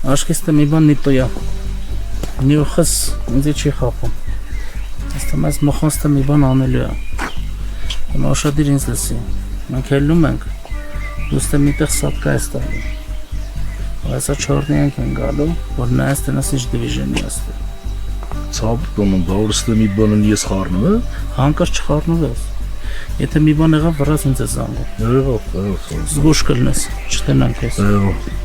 Աշկեստը մի բան նիտոյա։ Նյուխս ինձ չի խապում։ Աստեմ այս մոխոնստը մի բան անելու է։ Հիմա ուշադիր ինձ լսի։ Մենք հելնում ենք, դուստը միտեղ սատկա է ստալու։ Այսա չորնի ենք գալու, որ նայած տնաս ինչ դիվիժենի աստը։ Ցավ բոնում, բա որստը մի բանն ես խառնում է։ Հանկարծ չխառնով ես։ Եթե մի բան եղավ, վրաս ինձ է զանգում։ Եղավ։ Զգուշ կլնես, չտնանք ես։ Եղավ։